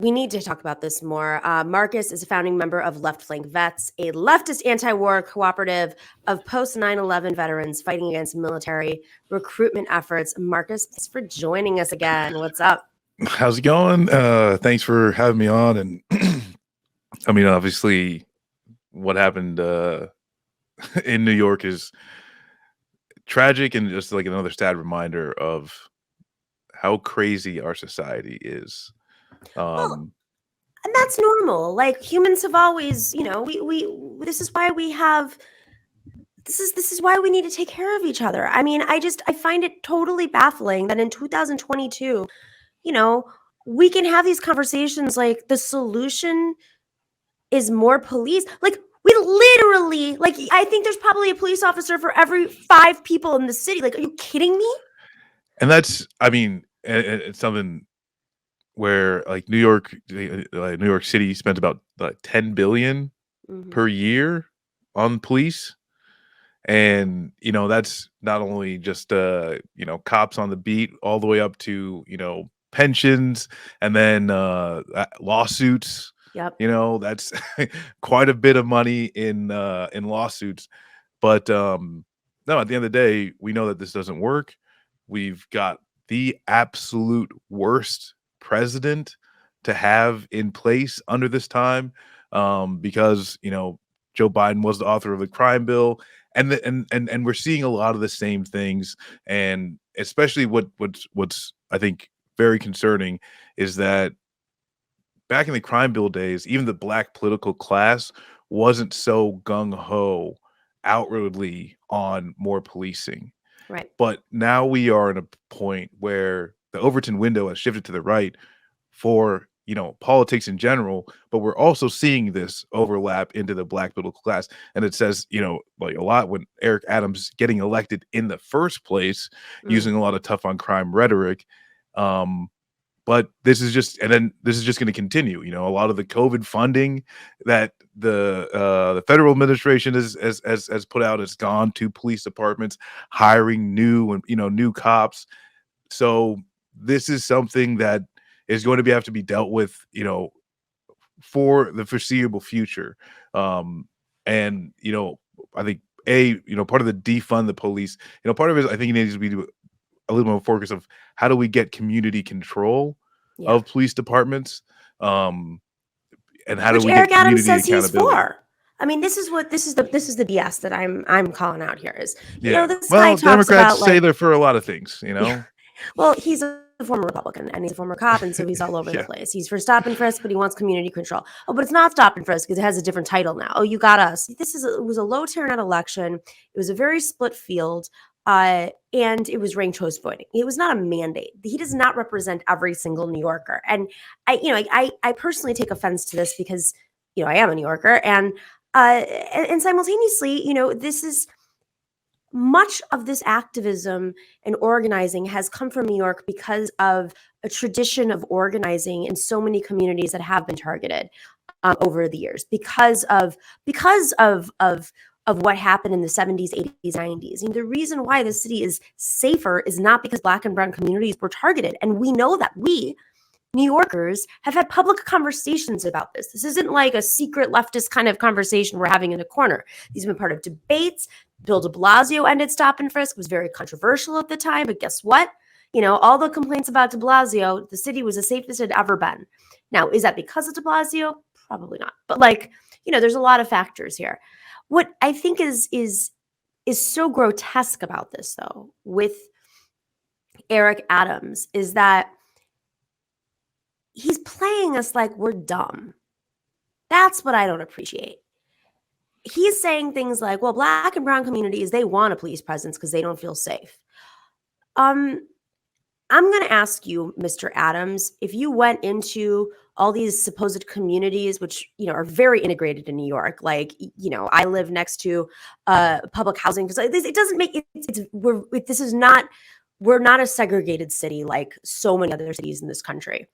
We need to talk about this more. Marcus is a founding member of Left Flank Vets, a leftist anti-war cooperative of post 9/11 veterans fighting against military recruitment efforts. Marcus, thanks for joining us again. What's up? How's it going? Thanks for having me on. And I mean, obviously, what happened in New York is tragic and just like another sad reminder of how crazy our society is. Well, and that's normal. Like humans have always, we this is why we have this is why we need to take care of each other. I mean, I find it totally baffling that in 2022, you know, we can have these conversations like the solution is more police. Like we literally, like I think there's probably a police officer for every 5 people in the city. Like, are you kidding me? And that's, I mean, it's something where like New York City spent about 10 billion per year on police. And, that's not only just, cops on the beat all the way up to, pensions and then lawsuits. Yep. That's quite a bit of money in lawsuits. But no, at the end of the day, we know that this doesn't work. We've got the absolute worst president to have in place under this time because, Joe Biden was the author of the crime bill. And we're seeing a lot of the same things, and especially what's I think very concerning is that back in the crime bill days, even the black political class wasn't so gung-ho outwardly on more policing. Right. But now we are at a point where the Overton window has shifted to the right for politics in general, but we're also seeing this overlap into the black political class. And it says, like a lot when Eric Adams getting elected in the first place, using a lot of tough on crime rhetoric. But this is just going to continue. A lot of the COVID funding that the federal administration has put out has gone to police departments, hiring new cops. So this is something that is going to have to be dealt with, for the foreseeable future. And, I think part of the defund the police, part of it is I think it needs to be a little more focus of how do we get community control of police departments, and how do we Eric get Adams community says he's accountability? for. I mean, this is the BS that I'm calling out here is, this well, guy talks Democrats about say they're for a lot of things, Well, he's a former Republican and he's a former cop, and so he's all over the place. He's for stop and frisk, but he wants community control. Oh, but it's not stop and frisk because it has a different title now. Oh, you got us. It was a low turnout election. It was a very split field, and it was ranked choice voting. It was not a mandate. He does not represent every single New Yorker, and I personally take offense to this because I am a New Yorker, and simultaneously, this is. Much of this activism and organizing has come from New York because of a tradition of organizing in so many communities that have been targeted over the years because of what happened in the 70s, 80s, 90s. And the reason why the city is safer is not because Black and brown communities were targeted. And we know that we, New Yorkers, have had public conversations about this. This isn't like a secret leftist kind of conversation we're having in a corner. These have been part of debates. Bill de Blasio ended stop and frisk. It was very controversial at the time, but guess what? All the complaints about de Blasio, the city was the safest it had ever been. Now, is that because of de Blasio? Probably not. But there's a lot of factors here. What I think is so grotesque about this, though, with Eric Adams is that he's playing us like we're dumb. That's what I don't appreciate. He's saying things like, well, Black and brown communities, they want a police presence because they don't feel safe. I'm going to ask you, Mr. Adams, if you went into all these supposed communities, which, are very integrated in New York, like, I live next to public housing facilities. It doesn't make we're not a segregated city like so many other cities in this country.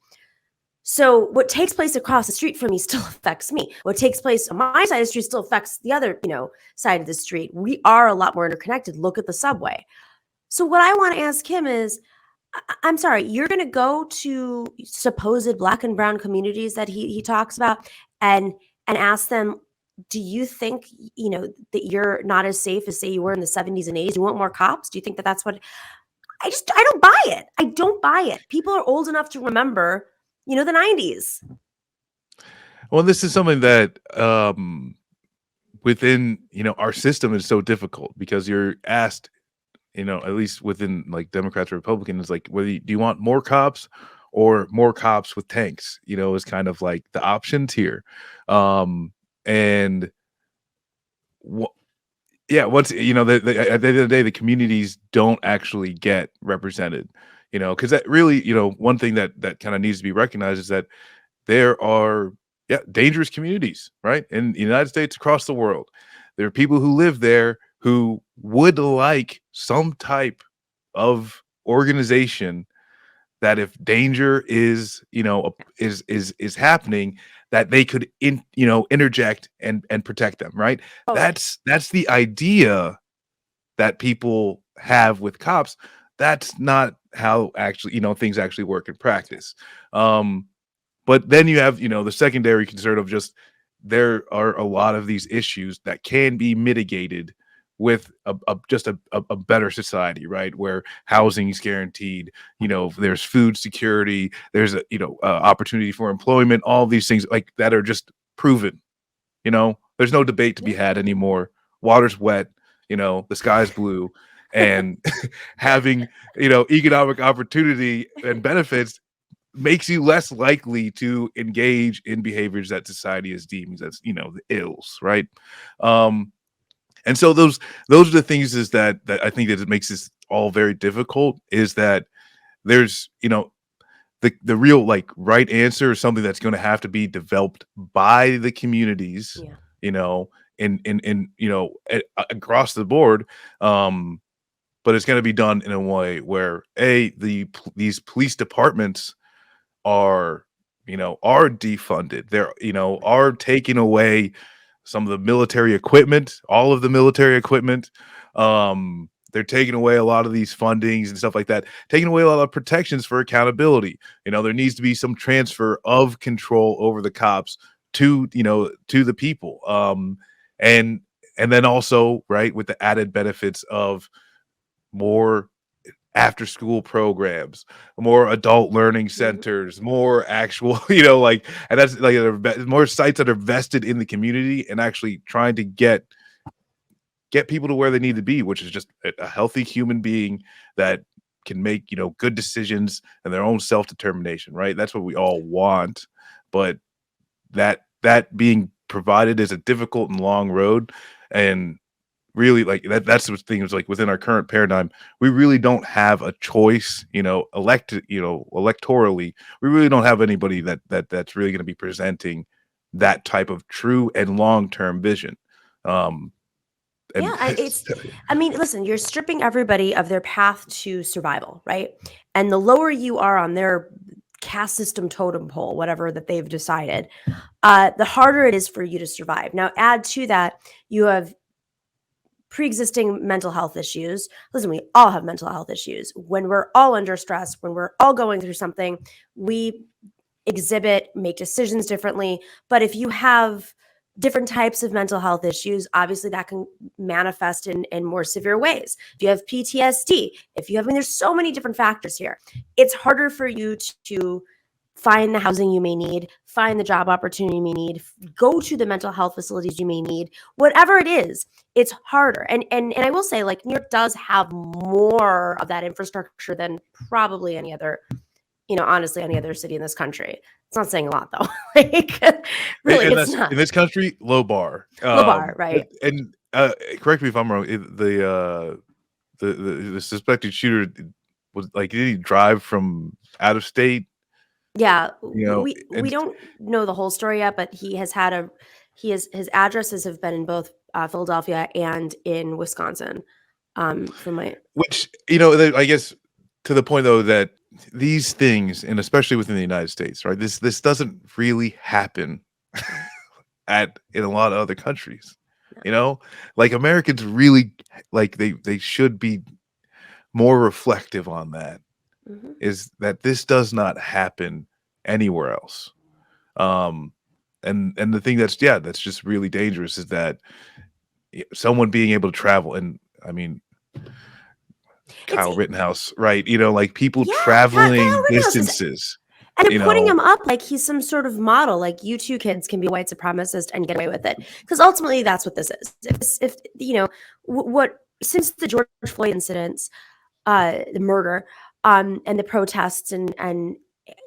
So what takes place across the street from me still affects me. What takes place on my side of the street still affects the other, side of the street. We are a lot more interconnected. Look at the subway. So what I want to ask him is, I'm sorry, you're going to go to supposed Black and brown communities that he talks about and ask them, do you think, that you're not as safe as say you were in the 70s and 80s? You want more cops? Do you think that that's what? I don't buy it. I don't buy it. People are old enough to remember, the 90s. Well, this is something that within our system is so difficult because you're asked, at least within like Democrats or Republicans, like whether do you want more cops or more cops with tanks, is kind of like the options here. And yeah, once at the end of the day, the communities don't actually get represented, because that really, one thing that kind of needs to be recognized is that there are dangerous communities, right, in the United States, across the world. There are people who live there who would like some type of organization that if danger is is happening, that they could interject and protect them, right? Oh, That's the idea that people have with cops. That's not how actually things actually work in practice. But then you have the secondary concern of just there are a lot of these issues that can be mitigated with a better society, right? Where housing is guaranteed, there's food security, there's opportunity for employment, all these things like that are just proven. There's no debate to be had anymore. Water's wet, the sky's blue, and having economic opportunity and benefits makes you less likely to engage in behaviors that society is deemed as the ills, right? And so those are the things is that I think that it makes this all very difficult, is that there's the real like right answer is something that's going to have to be developed by the communities, in across the board. But it's going to be done in a way where these police departments are are defunded. They're are taking away some of the military equipment, all of the military equipment. They're taking away a lot of these fundings and stuff like that, taking away a lot of protections for accountability. There needs to be some transfer of control over the cops to to the people. And then also, right, with the added benefits of more after school programs, more adult learning centers, more actual, like, and that's like more sites that are vested in the community and actually trying to get people to where they need to be, which is just a healthy human being that can make, good decisions and their own self-determination, right? That's what we all want. But that being provided is a difficult and long road. And really, like that's the thing, is like within our current paradigm, we really don't have a choice, electorally. We really don't have anybody that's really going to be presenting that type of true and long-term vision. Listen, you're stripping everybody of their path to survival, right? And the lower you are on their caste system totem pole, whatever that they've decided, the harder it is for you to survive. Now, add to that, you have pre-existing mental health issues. Listen, we all have mental health issues. When we're all under stress, when we're all going through something, we make decisions differently. But if you have different types of mental health issues, obviously that can manifest in more severe ways. If you have PTSD, there's so many different factors here. It's harder for you to find the housing you may need, find the job opportunity you may need, go to the mental health facilities you may need, whatever it is, it's harder. And I will say, like, New York does have more of that infrastructure than probably any other, honestly, any other city in this country. It's not saying a lot though. Like, really, it's not. In this country, low bar. Low bar, right? And correct me if I'm wrong. The suspected shooter was like, did he drive from out of state? Yeah, we don't know the whole story yet, but his addresses have been in both Philadelphia and in Wisconsin. Which I guess to the point though that these things, and especially within the United States, right? This doesn't really happen in a lot of other countries. Like Americans really, like they should be more reflective on that. is that this does not happen anywhere else. Um, and the thing that's that's just really dangerous is that someone being able to travel, and I mean It's Kyle Rittenhouse, right? You know, like people Kyle traveling Rittenhouse is, distances. and You they're putting know, him up like he's some sort of model. Like, you two kids can be a white supremacist and get away with it, because ultimately that's what this is. If you know what, since the George Floyd incidents, the murder, and the protests, and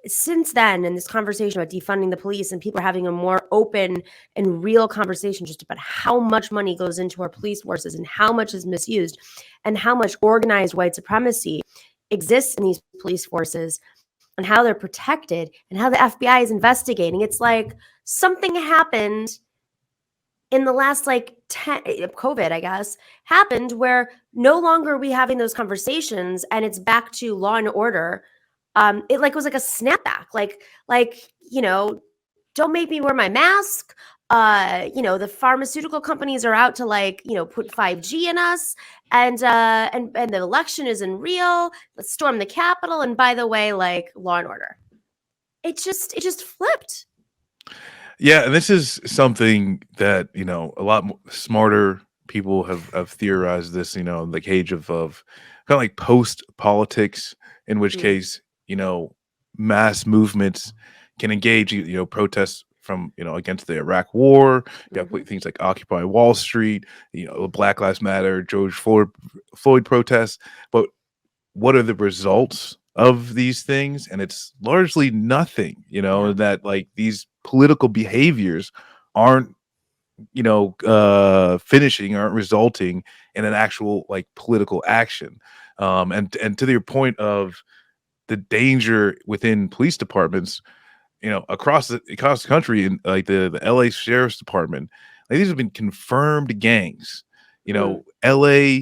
since then, in this conversation about defunding the police, and people are having a more open and real conversation just about how much money goes into our police forces and how much is misused and how much organized white supremacy exists in these police forces and how they're protected and how the FBI is investigating. It's like something happened in the last like 10 COVID, I guess, happened where no longer are we having those conversations and it's back to law and order. It like was like a snapback, like, you know, don't make me wear my mask. You know, the pharmaceutical companies are out to, like, you know, put 5G in us, and the election isn't real. Let's storm the Capitol. And by the way, like, law and order. It just flipped. yeah, and this is something that a lot smarter people have theorized this. The cage of kind of like post politics, in which Mm. case mass movements can engage protests from against the Iraq War. You have things like Occupy Wall Street, Black Lives Matter, George Floyd protests. But what are the results of these things? And it's largely nothing. Yeah. That like these political behaviors aren't aren't resulting in an actual like political action. And to your point of the danger within police departments, across the country, in like the LA Sheriff's Department, like these have been confirmed gangs. LA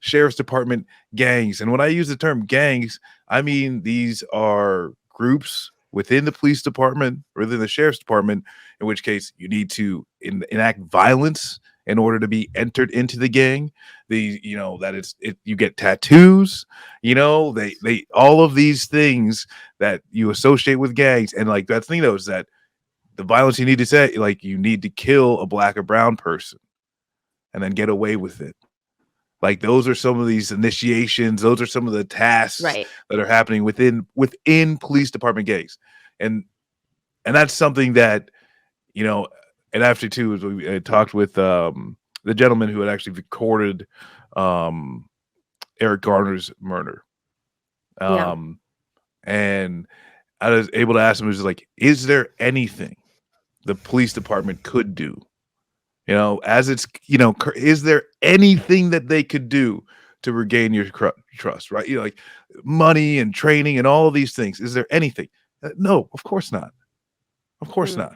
Sheriff's Department gangs. And when I use the term gangs, I mean these are groups within the police department or within the sheriff's department, in which case you need to enact violence in order to be entered into the gang. You get tattoos, they all of these things that you associate with gangs. And like that thing though is that the violence you need to say, like you need to kill a black or brown person and then get away with it. Like those are some of these initiations. Those are some of the tasks Right. that are happening within police department gangs, and that's something that And after too, is we talked with the gentleman who had actually recorded Eric Garner's murder, Yeah. and I was able to ask him, was like, is there anything the police department could do? As it's, is there anything that they could do to regain your trust, right? Like money and training and all of these things. Is there anything? No, of course not. Of course not.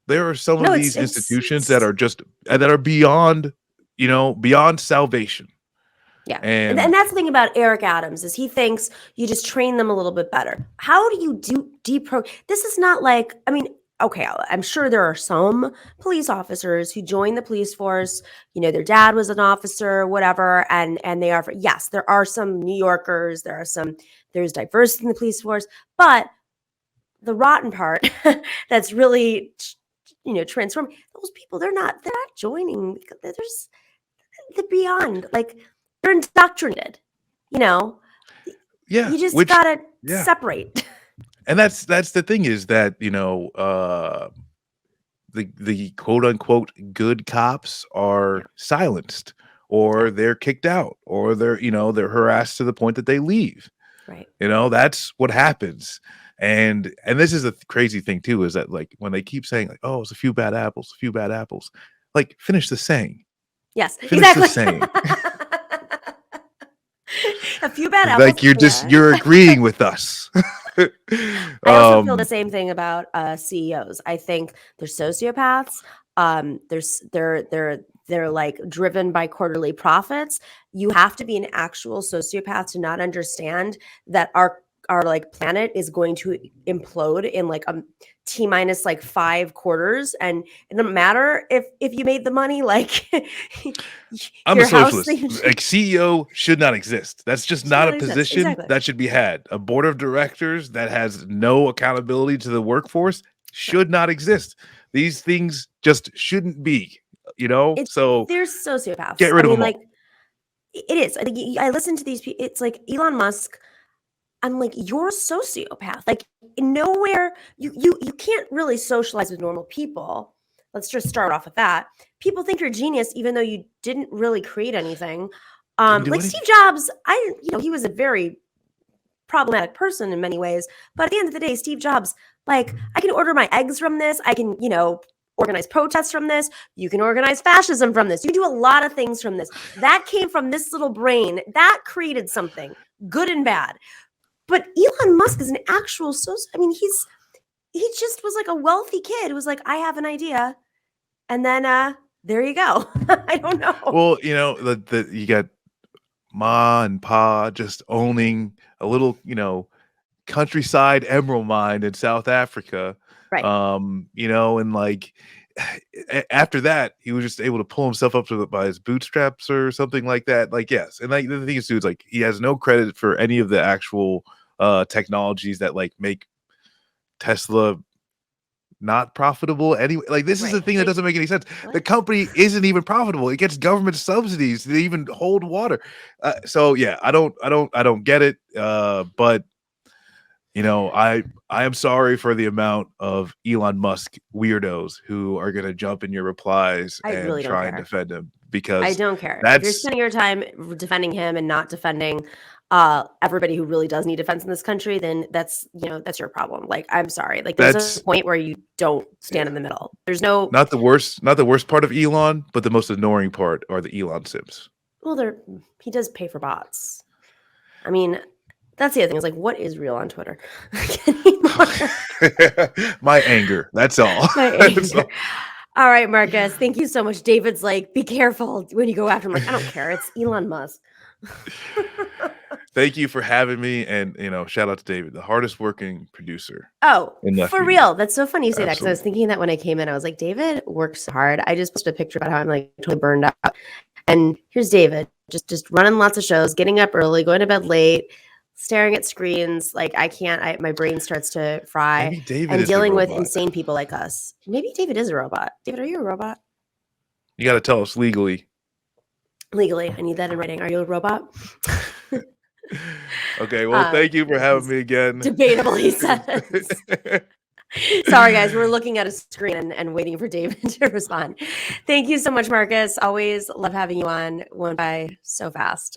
There are some of these institutions that are just, that are beyond, beyond salvation. Yeah. And that's the thing about Eric Adams, is he thinks you just train them a little bit better. How do you this is not like, I mean, okay, I'm sure there are some police officers who join the police force, their dad was an officer, whatever, and they are, yes, there are some New Yorkers, there's diversity in the police force, but the rotten part that's really, transforming those people, they're not joining. There's the beyond, like, they're indoctrinated, yeah, you just gotta separate. And that's the thing, is that the quote unquote good cops are silenced, or they're kicked out, or they're harassed to the point that they leave. Right. That's what happens. And this is a crazy thing too, is that like when they keep saying like, oh, it's a few bad apples, like finish the saying. Yes, finish exactly. the saying. A few bad apples. Like you're agreeing with us. I also feel the same thing about CEOs. I think they're sociopaths. They're like driven by quarterly profits. You have to be an actual sociopath to not understand that like planet is going to implode in like a T minus like 5 quarters, and it doesn't matter if you made the money, like I'm a your house socialist. Like CEO should not exist. That's just should not not a exist. position Exactly. that should be had. A board of directors that has no accountability to the workforce should not exist. These things just shouldn't be, so They're sociopaths. get rid of them all. Like it is. I think I listen to these people. It's like Elon Musk. I'm like, you're a sociopath. Like nowhere, you can't really socialize with normal people. Let's just start off with that. People think you're a genius, even though you didn't really create anything. Like Steve Jobs, he was a very problematic person in many ways. But at the end of the day, Steve Jobs, like, I can order my eggs from this. I can, organize protests from this. You can organize fascism from this. You can do a lot of things from this. That came from this little brain. That created something, good and bad. But Elon Musk is an actual he just was like a wealthy kid who was like, I have an idea. And then there you go. I don't know. Well, you got Ma and Pa just owning a little, countryside emerald mine in South Africa. Right. And like after that, he was just able to pull himself up by his bootstraps or something like that. Like, yes. And like the thing is, dude, like he has no credit for any of the actual technologies that like make Tesla not profitable anyway. Like this is the thing that doesn't make any sense. What? The company isn't even profitable. It gets government subsidies to even hold water. So yeah, I don't get it. But I am sorry for the amount of Elon Musk weirdos who are going to jump in your replies and really try and defend him, because I don't care. If you're spending your time defending him and not defending everybody who really does need defense in this country, then that's your problem. Like, I'm sorry. Like, there's a point where you don't stand in the middle. There's not the worst part of Elon, but the most annoying part are the Elon Sims. Well, he does pay for bots. I mean, that's the other thing. Is like, what is real on Twitter? My anger. That's all. My anger. All right, Marcus. Thank you so much. David's like, be careful when you go after him. Like, I don't care. It's Elon Musk. Thank you for having me, and shout out to David, the hardest working producer. Oh, for real. That's so funny you say that, because I was thinking that when I came in. I was like, David works hard. I just posted a picture about how I'm like totally burned out. And here's David, just running lots of shows, getting up early, going to bed late, staring at screens. Like, I can't, my brain starts to fry. And dealing with insane people like us. Maybe David is a robot. David, are you a robot? You got to tell us legally. Legally, I need that in writing. Are you a robot? Okay, well, thank you for having me again. Debatable, he says. Sorry, guys. We're looking at a screen and waiting for David to respond. Thank you so much, Marcus. Always love having you on. Went by so fast.